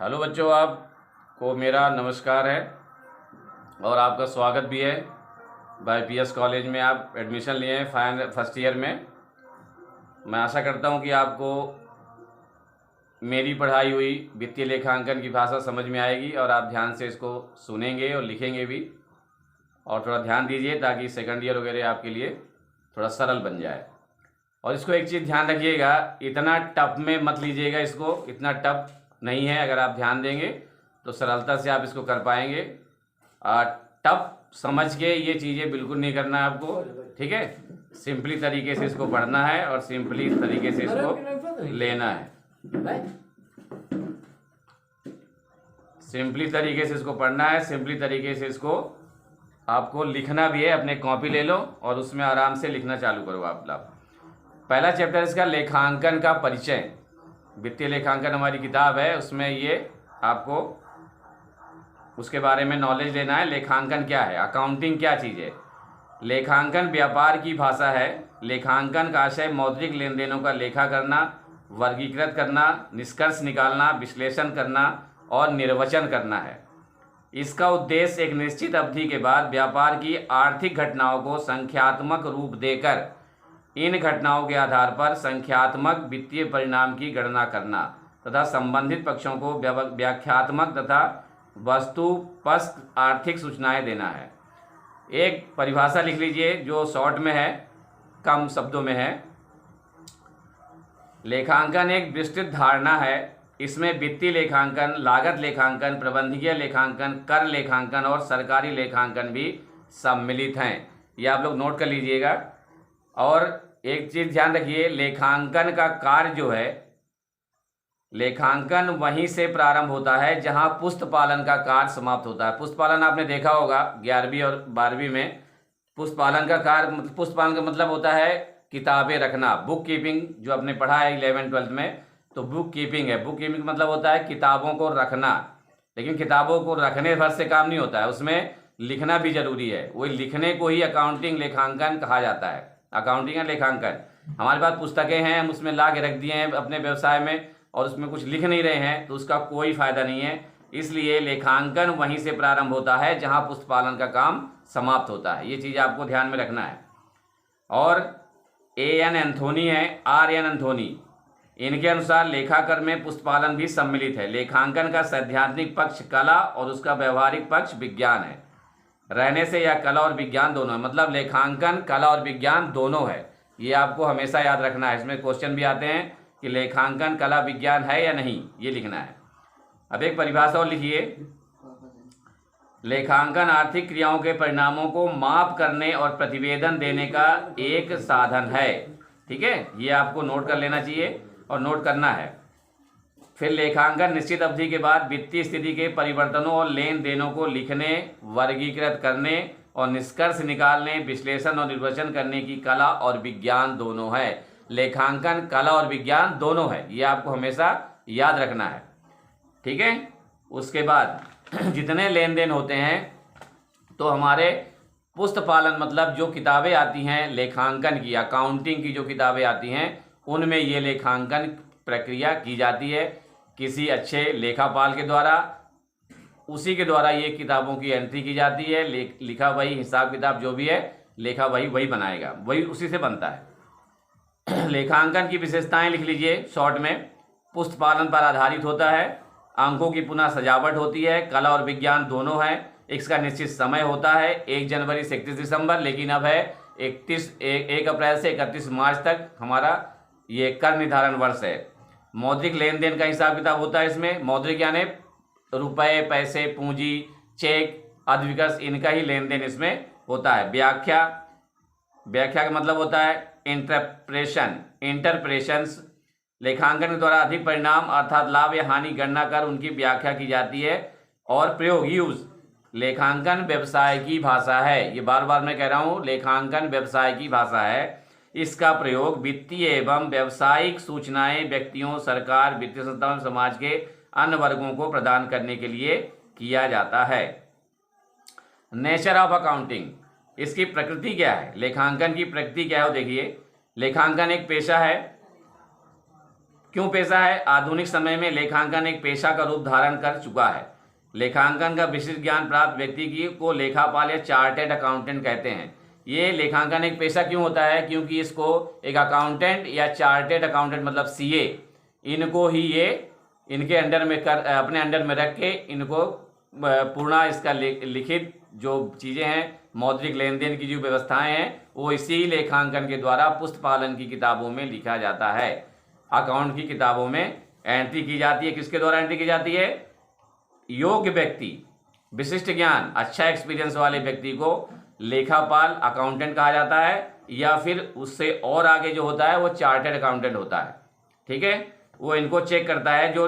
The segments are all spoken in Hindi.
हेलो बच्चों, आपको मेरा नमस्कार है और आपका स्वागत भी है। बाय पीएस कॉलेज में आप एडमिशन लिए हैं फर्स्ट ईयर में। मैं आशा करता हूं कि आपको मेरी पढ़ाई हुई वित्तीय लेखांकन की भाषा समझ में आएगी और आप ध्यान से इसको सुनेंगे और लिखेंगे भी। और थोड़ा ध्यान दीजिए ताकि सेकंड ईयर वगैरह आपके लिए थोड़ा सरल बन जाए। और इसको एक चीज़ ध्यान रखिएगा, इतना टफ में मत लीजिएगा इसको, इतना टफ नहीं है। अगर आप ध्यान देंगे तो सरलता से आप इसको कर पाएंगे। टफ समझ के ये चीज़ें बिल्कुल नहीं करना है आपको, ठीक है। सिंपली तरीके से इसको पढ़ना है और सिंपली तरीके से इसको लेना है। सिंपली तरीके से इसको पढ़ना है, सिंपली तरीके से इसको आपको लिखना भी है। अपने कॉपी ले लो और उसमें आराम से लिखना चालू करो आप लोग। पहला चैप्टर इसका लेखांकन का परिचय। वित्तीय लेखांकन हमारी किताब है, उसमें ये आपको उसके बारे में नॉलेज लेना है। लेखांकन क्या है, अकाउंटिंग क्या चीज़ है। लेखांकन व्यापार की भाषा है। लेखांकन का आशय मौद्रिक लेन देनों का लेखा करना, वर्गीकृत करना, निष्कर्ष निकालना, विश्लेषण करना और निर्वचन करना है। इसका उद्देश्य एक निश्चित अवधि के बाद व्यापार की आर्थिक घटनाओं को संख्यात्मक रूप देकर इन घटनाओं के आधार पर संख्यात्मक वित्तीय परिणाम की गणना करना तथा संबंधित पक्षों को व्याख्यात्मक तथा वस्तुनिष्ठ आर्थिक सूचनाएं देना है। एक परिभाषा लिख लीजिए जो शॉर्ट में है, कम शब्दों में है। लेखांकन एक विस्तृत धारणा है। इसमें वित्तीय लेखांकन, लागत लेखांकन, प्रबंधकीय लेखांकन, कर लेखांकन और सरकारी लेखांकन भी सम्मिलित हैं। ये आप लोग नोट कर लीजिएगा। और एक चीज़ ध्यान रखिए, लेखांकन का कार्य जो है, लेखांकन वहीं से प्रारंभ होता है जहां पुस्तपालन का कार्य समाप्त होता है। पुस्तपालन आपने देखा होगा 11वीं और 12वीं में। पुस्तपालन का कार्य, पुस्तपालन का मतलब होता है किताबें रखना, बुक कीपिंग, जो आपने पढ़ा है 11th-12th में, तो बुक कीपिंग है। बुक कीपिंग मतलब होता है किताबों को रखना। लेकिन किताबों को रखने भर से काम नहीं होता है, उसमें लिखना भी जरूरी है। वही लिखने को ही अकाउंटिंग लेखांकन कहा जाता है। अकाउंटिंग एंड लेखांकन, हमारे पास पुस्तकें हैं, हम उसमें ला के रख दिए हैं अपने व्यवसाय में और उसमें कुछ लिख नहीं रहे हैं तो उसका कोई फायदा नहीं है। इसलिए लेखांकन वहीं से प्रारंभ होता है जहां पुस्तपालन का काम समाप्त होता है। ये चीज़ आपको ध्यान में रखना है। और A.N. एंथोनी है, R.N. एंथोनी, इनके अनुसार लेखाकर में पुस्तपालन भी सम्मिलित है। लेखांकन का सैद्धांतिक पक्ष कला और उसका व्यवहारिक पक्ष विज्ञान है। रहने से यह कला और विज्ञान दोनों है, मतलब लेखांकन कला और विज्ञान दोनों है। ये आपको हमेशा याद रखना है। इसमें क्वेश्चन भी आते हैं कि लेखांकन कला विज्ञान है या नहीं, ये लिखना है। अब एक परिभाषा और लिखिए। लेखांकन आर्थिक क्रियाओं के परिणामों को माप करने और प्रतिवेदन देने का एक साधन है। ठीक है, ये आपको नोट कर लेना चाहिए और नोट करना है। फिर लेखांकन निश्चित अवधि के बाद वित्तीय स्थिति के परिवर्तनों और लेन देनों को लिखने, वर्गीकृत करने और निष्कर्ष निकालने, विश्लेषण और निर्वचन करने की कला और विज्ञान दोनों है। लेखांकन कला और विज्ञान दोनों है, ये आपको हमेशा याद रखना है। ठीक है, उसके बाद जितने लेन देन होते हैं तो हमारे पुस्तपालन, मतलब जो किताबें आती हैं लेखांकन की, अकाउंटिंग की जो किताबें आती हैं, उनमें ये लेखांकन प्रक्रिया की जाती है किसी अच्छे लेखापाल के द्वारा। उसी के द्वारा ये किताबों की एंट्री की जाती है। लिखा वही, हिसाब किताब जो भी है, लेखा वही बनाएगा, वही उसी से बनता है। लेखांकन की विशेषताएं लिख लीजिए शॉर्ट में। पुस्तपालन पर आधारित होता है, अंकों की पुनः सजावट होती है, कला और विज्ञान दोनों हैं। इसका निश्चित समय होता है 1 जनवरी से 31 दिसंबर, लेकिन अब है 1 अप्रैल से 31 मार्च तक हमारा ये कर निर्धारण वर्ष है। मौद्रिक लेन देन का हिसाब किताब होता है इसमें। मौद्रिक यानी रुपए, पैसे, पूंजी, चेक, अधिविकर्ष, इनका ही लेन देन इसमें होता है। व्याख्या का मतलब होता है इंटरप्रेशंस। लेखांकन के द्वारा अधिक परिणाम अर्थात लाभ या हानि गणना कर उनकी व्याख्या की जाती है। और प्रयोग, यूज, लेखांकन व्यवसाय की भाषा है। ये बार बार मैं कह रहा हूँ, लेखांकन व्यवसाय की भाषा है। इसका प्रयोग वित्तीय एवं व्यावसायिक सूचनाएं व्यक्तियों, सरकार, वित्तीय संस्थाओं, समाज के अन्य वर्गों को प्रदान करने के लिए किया जाता है। नेचर ऑफ अकाउंटिंग, इसकी प्रकृति क्या है, लेखांकन की प्रकृति क्या है वो देखिए। लेखांकन एक पेशा है क्यों पेशा है? आधुनिक समय में लेखांकन एक पेशा का रूप धारण कर चुका है। लेखांकन का विशिष्ट ज्ञान प्राप्त व्यक्ति की को लेखापाल या चार्टेड अकाउंटेंट कहते हैं। ये लेखांकन एक पेशा क्यों होता है? क्योंकि इसको एक अकाउंटेंट या चार्टेड अकाउंटेंट मतलब सीए, इनको ही ये इनके अंडर में अपने अंडर में रख के इनको पूर्ण इसका लिखित जो चीज़ें हैं, मौद्रिक लेन देन की जो व्यवस्थाएं हैं, वो इसी लेखांकन के द्वारा पुस्तपालन की किताबों में लिखा जाता है। अकाउंट की किताबों में एंट्री की जाती है। किसके द्वारा एंट्री की जाती है? योग्य व्यक्ति, विशिष्ट ज्ञान, अच्छा एक्सपीरियंस वाले व्यक्ति को लेखापाल अकाउंटेंट कहा जाता है, या फिर उससे और आगे जो होता है वो चार्टर्ड अकाउंटेंट होता है। ठीक है, वो इनको चेक करता है। जो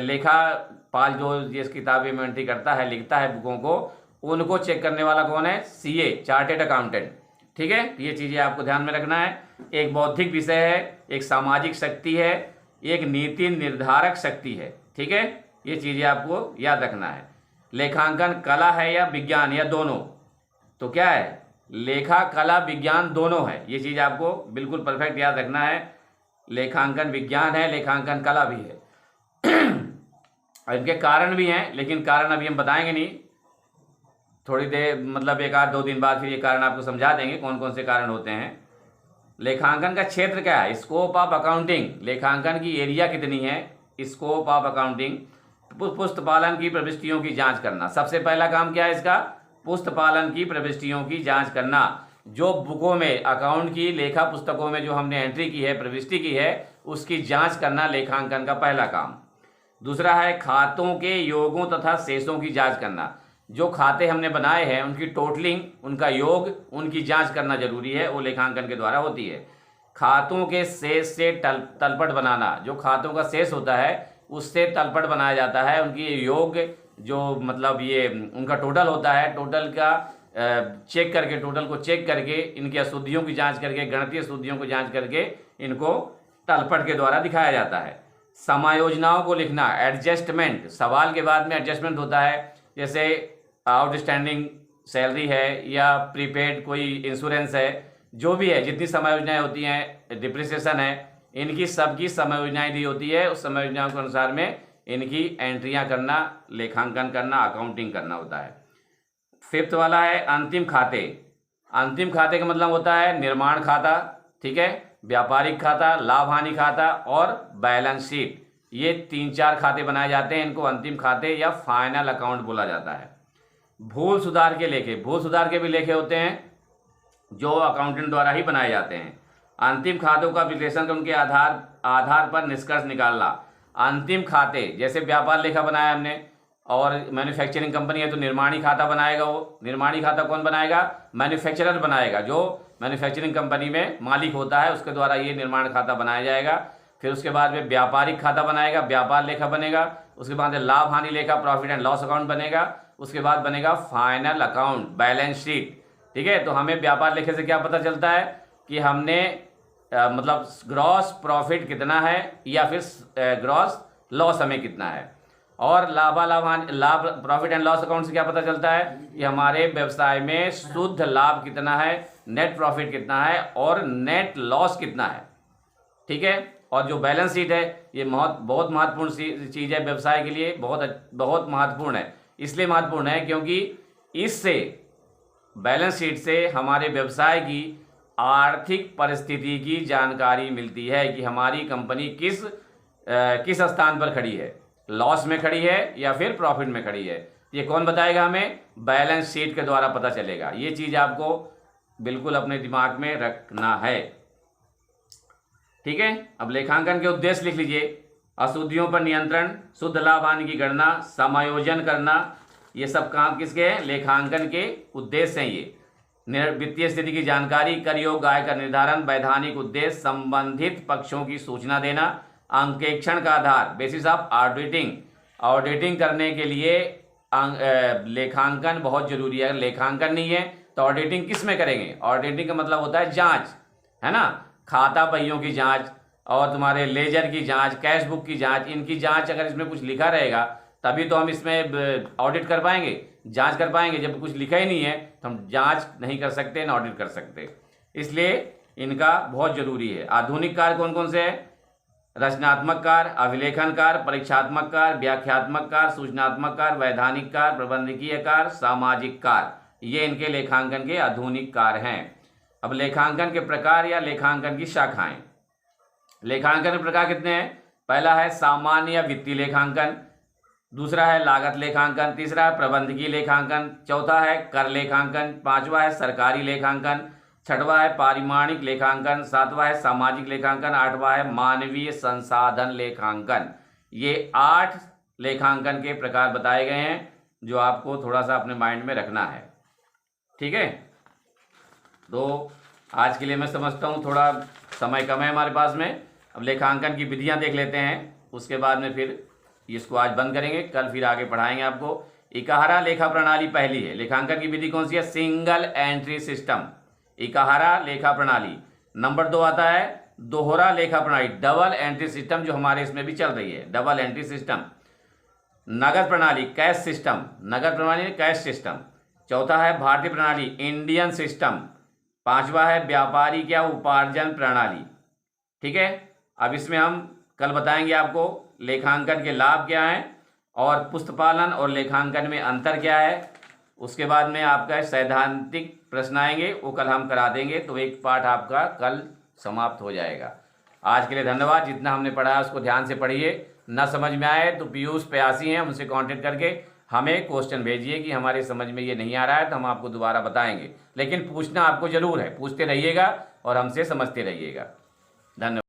लेखापाल जो जिस किताबें में एंट्री करता है, लिखता है बुकों को, उनको चेक करने वाला कौन है? CA, chartered accountant. ठीक है, ये चीज़ें आपको ध्यान में रखना है। एक बौद्धिक विषय है, एक सामाजिक शक्ति है, एक नीति निर्धारक शक्ति है। ठीक है, ये चीज़ें आपको याद रखना है। लेखांकन कला है या विज्ञान या दोनों? तो क्या है? लेखा कला विज्ञान दोनों है। ये चीज़ आपको बिल्कुल परफेक्ट याद रखना है। लेखांकन विज्ञान है, लेखांकन कला भी है। इनके कारण भी हैं, लेकिन कारण अभी हम बताएंगे नहीं, थोड़ी देर मतलब एक आध 2 दिन बाद फिर ये कारण आपको समझा देंगे कौन कौन से कारण होते हैं। लेखांकन का क्षेत्र क्या है? स्कोप ऑफ अकाउंटिंग, लेखांकन की एरिया कितनी है? स्कोप ऑफ अकाउंटिंग, पुस्तपालन की प्रविष्टियों की जांच करना। सबसे पहला काम क्या है इसका? पुस्तपालन की प्रविष्टियों की जांच करना। जो बुकों में, अकाउंट की लेखा पुस्तकों में जो हमने एंट्री की है, प्रविष्टि की है, उसकी जांच करना लेखांकन का पहला काम। दूसरा है खातों के योगों तथा शेषों की जांच करना। जो खाते हमने बनाए हैं उनकी टोटलिंग, उनका योग, उनकी जांच करना जरूरी है, वो लेखांकन के द्वारा होती है। खातों के शेष से तलपट बनाना, जो खातों का शेष होता है उससे तलपट बनाया जाता है। उनकी योग जो मतलब ये उनका टोटल होता है, टोटल का चेक करके, टोटल को चेक करके, इनकी अशुद्धियों की जांच करके, गणितीय अशुद्धियों को जांच करके इनको तलपट के द्वारा दिखाया जाता है। समायोजनाओं को लिखना, एडजस्टमेंट, सवाल के बाद में एडजस्टमेंट होता है। जैसे आउटस्टैंडिंग सैलरी है या प्रीपेड कोई इंश्योरेंस है, जो भी है, जितनी समायोजनाएं होती हैं, डिप्रिसिएशन है, इनकी सबकी समायोजनाएं दी होती है। उस समायोजनाओं के अनुसार में इनकी एंट्रियां करना, लेखांकन करना, अकाउंटिंग करना होता है। 5th वाला है अंतिम खाते। अंतिम खाते का मतलब होता है निर्माण खाता, ठीक है, व्यापारिक खाता, लाभ हानि खाता और बैलेंस शीट। ये 3-4 खाते बनाए जाते हैं, इनको अंतिम खाते या फाइनल अकाउंट बोला जाता है। भूल सुधार के लेखे, भूल सुधार के भी लेखे होते हैं जो अकाउंटेंट द्वारा ही बनाए जाते हैं। अंतिम खातों का विश्लेषण कर उनके आधार पर निष्कर्ष निकालना। अंतिम खाते, जैसे व्यापार लेखा बनाया हमने, और मैन्युफैक्चरिंग कंपनी है तो निर्माणी खाता बनाएगा। वो निर्माणी खाता कौन बनाएगा? मैन्युफैक्चरर बनाएगा, जो मैन्युफैक्चरिंग कंपनी में मालिक होता है, उसके द्वारा ये निर्माण खाता बनाया जाएगा। फिर उसके बाद में व्यापारिक खाता बनाएगा, व्यापार लेखा बनेगा। उसके बाद लाभ हानि लेखा, प्रॉफिट एंड लॉस अकाउंट बनेगा। उसके बाद बनेगा फाइनल अकाउंट, बैलेंस शीट। ठीक है, तो हमें व्यापार लेखे से क्या पता चलता है कि हमने मतलब ग्रॉस प्रॉफिट कितना है या फिर ग्रॉस लॉस हमें कितना है। और लाभ प्रॉफिट एंड लॉस अकाउंट से क्या पता चलता है कि हमारे व्यवसाय में शुद्ध लाभ कितना है, नेट प्रॉफिट कितना है और नेट लॉस कितना है। ठीक है, और जो बैलेंस शीट है ये बहुत महत्वपूर्ण चीज़ है व्यवसाय के लिए, बहुत महत्वपूर्ण है। इसलिए महत्वपूर्ण है क्योंकि इससे, बैलेंस शीट से हमारे व्यवसाय की आर्थिक परिस्थिति की जानकारी मिलती है कि हमारी कंपनी किस स्थान पर खड़ी है, लॉस में खड़ी है या फिर प्रॉफिट में खड़ी है। ये कौन बताएगा हमें? बैलेंस शीट के द्वारा पता चलेगा। ये चीज़ आपको बिल्कुल अपने दिमाग में रखना है। ठीक है, अब लेखांकन के उद्देश्य लिख लीजिए। अशुद्धियों पर नियंत्रण, शुद्ध लाभ हानि की गणना, समायोजन करना, ये सब काम किसके हैं? लेखांकन के उद्देश्य हैं। ये वित्तीय स्थिति की जानकारी, कर योग्य आय का निर्धारण, वैधानिक उद्देश्य, संबंधित पक्षों की सूचना देना, अंकेक्षण का आधार, बेसिस ऑफ ऑडिटिंग। ऑडिटिंग करने के लिए लेखांकन बहुत जरूरी है। लेखांकन नहीं है तो ऑडिटिंग किस में करेंगे? ऑडिटिंग का मतलब होता है जांच, है ना, खाता पहियों की जांच और तुम्हारे लेजर की जांच, कैश बुक की जांच, इनकी जांच अगर इसमें कुछ लिखा रहेगा तभी तो हम इसमें ऑडिट कर पाएंगे, जांच कर पाएंगे। जब कुछ लिखा ही नहीं है तो हम जांच नहीं कर सकते, ना ऑडिट कर सकते। इसलिए इनका बहुत जरूरी है। आधुनिक कार्य कौन कौन से हैं? रचनात्मक कार्य, अभिलेखन कार्य, परीक्षात्मक कार्य, व्याख्यात्मक कार्य, सूचनात्मक कार्य, वैधानिक कार्य, प्रबंधकीय कार्य, सामाजिक कार्य, ये इनके लेखांकन के आधुनिक कार्य हैं। अब लेखांकन के प्रकार या लेखांकन की शाखाएं। लेखांकन के प्रकार कितने हैं? पहला है सामान्य या वित्तीय लेखांकन, दूसरा है लागत लेखांकन, तीसरा है प्रबंधकीय लेखांकन, चौथा है कर लेखांकन, पांचवा है सरकारी लेखांकन, छठवां है पारिमाणिक लेखांकन, सातवां है सामाजिक लेखांकन, आठवां है मानवीय संसाधन लेखांकन। ये 8 लेखांकन के प्रकार बताए गए हैं जो आपको थोड़ा सा अपने माइंड में रखना है। ठीक है, तो आज के लिए मैं समझता हूँ थोड़ा समय कम है हमारे पास में। अब लेखांकन की विधियाँ देख लेते हैं, उसके बाद में फिर इसको आज बंद करेंगे, कल फिर आगे पढ़ाएंगे आपको। इकहारा लेखा प्रणाली पहली है। लेखांकन की विधि कौन सी है? सिंगल एंट्री सिस्टम, इकहारा लेखा प्रणाली। नंबर 2 आता है दोहरा लेखा प्रणाली, डबल एंट्री सिस्टम, जो हमारे इसमें भी चल रही है, डबल एंट्री सिस्टम। नगद प्रणाली, कैश सिस्टम, नगद प्रणाली कैश सिस्टम। चौथा है भारतीय प्रणाली, इंडियन सिस्टम। पांचवा है व्यापारिक या उपार्जन प्रणाली। ठीक है, अब इसमें हम कल बताएंगे आपको लेखांकन के लाभ क्या हैं और पुस्तपालन और लेखांकन में अंतर क्या है। उसके बाद में आपका सैद्धांतिक प्रश्न आएंगे, वो कल हम करा देंगे, तो एक पाठ आपका कल समाप्त हो जाएगा। आज के लिए धन्यवाद। जितना हमने पढ़ा है उसको ध्यान से पढ़िए। न समझ में आए तो पीयूष प्यासी हैं, उनसे कांटेक्ट करके हमें क्वेश्चन भेजिए कि हमारे समझ में ये नहीं आ रहा है, तो हम आपको दोबारा बताएंगे। लेकिन पूछना आपको जरूर है, पूछते रहिएगा और हमसे समझते रहिएगा। धन्यवाद।